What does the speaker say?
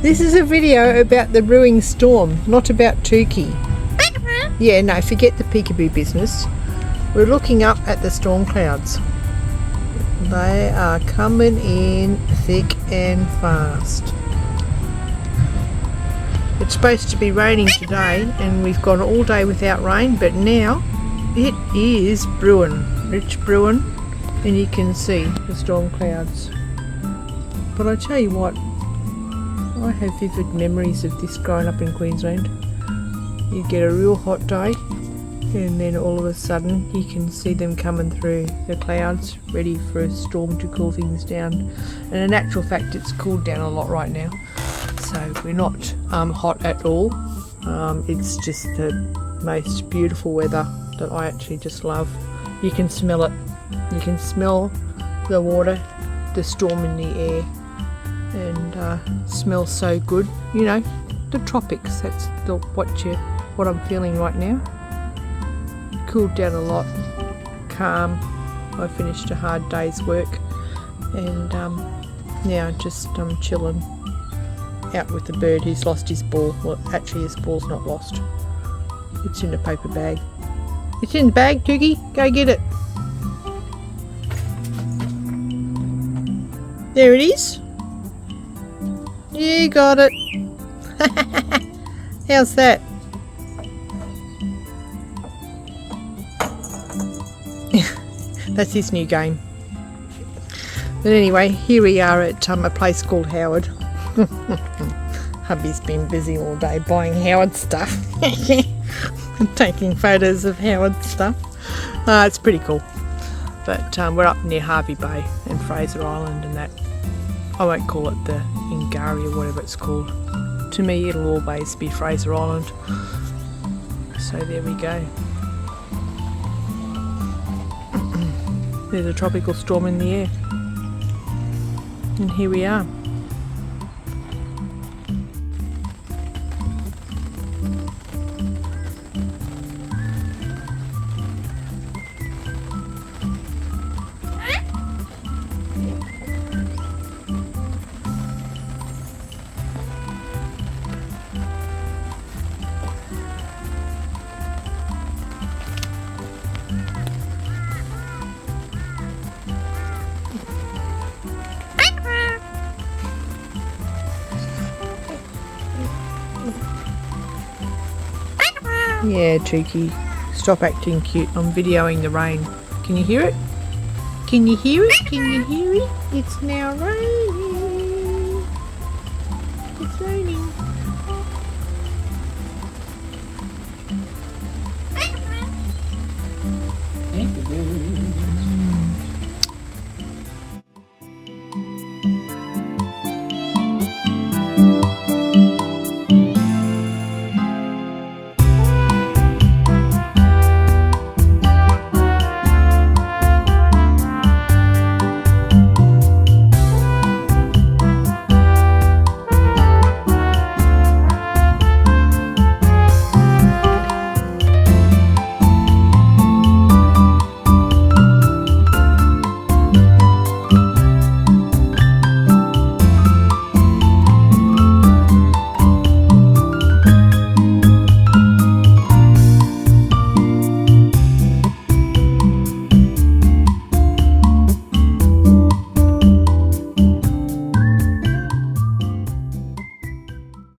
This is a video about the brewing storm, not about Tukey. Yeah, no, forget the peekaboo business. We're looking up at the storm clouds. They are coming in thick and fast. It's supposed to be raining today, and we've gone all day without rain, but now it is brewing. It's brewing, and you can see the storm clouds. But I tell you what, I have vivid memories of this growing up in Queensland. You get a real hot day, and then all of a sudden you can see them coming through the clouds, ready for a storm to cool things down. And in actual fact, it's cooled down a lot right now, so we're not hot at all. It's just the most beautiful weather that I actually just love. You can smell it. You can smell the water, the storm in the air, and smells so good. You know, the tropics. That's what I'm feeling right now. Cooled down a lot, calm. I finished a hard day's work, and now just chilling out with the bird who's lost his ball. Well, actually his ball's not lost. It's in a paper bag. It's in the bag, Tukey. Go get it. There it is. You got it. How's that? That's his new game. But anyway, here we are at a place called Howard. Hubby's been busy all day buying Howard stuff. Taking photos of Howard stuff. It's pretty cool. But we're up near Hervey Bay and Fraser Island and that. I won't call it the Ingari or whatever it's called. To me it'll always be Fraser Island. So there we go. There's a tropical storm in the air. And here we are. Yeah, Tukey, stop acting cute. I'm videoing the rain. Can you hear it? Can you hear it? Can you hear it? It's now raining.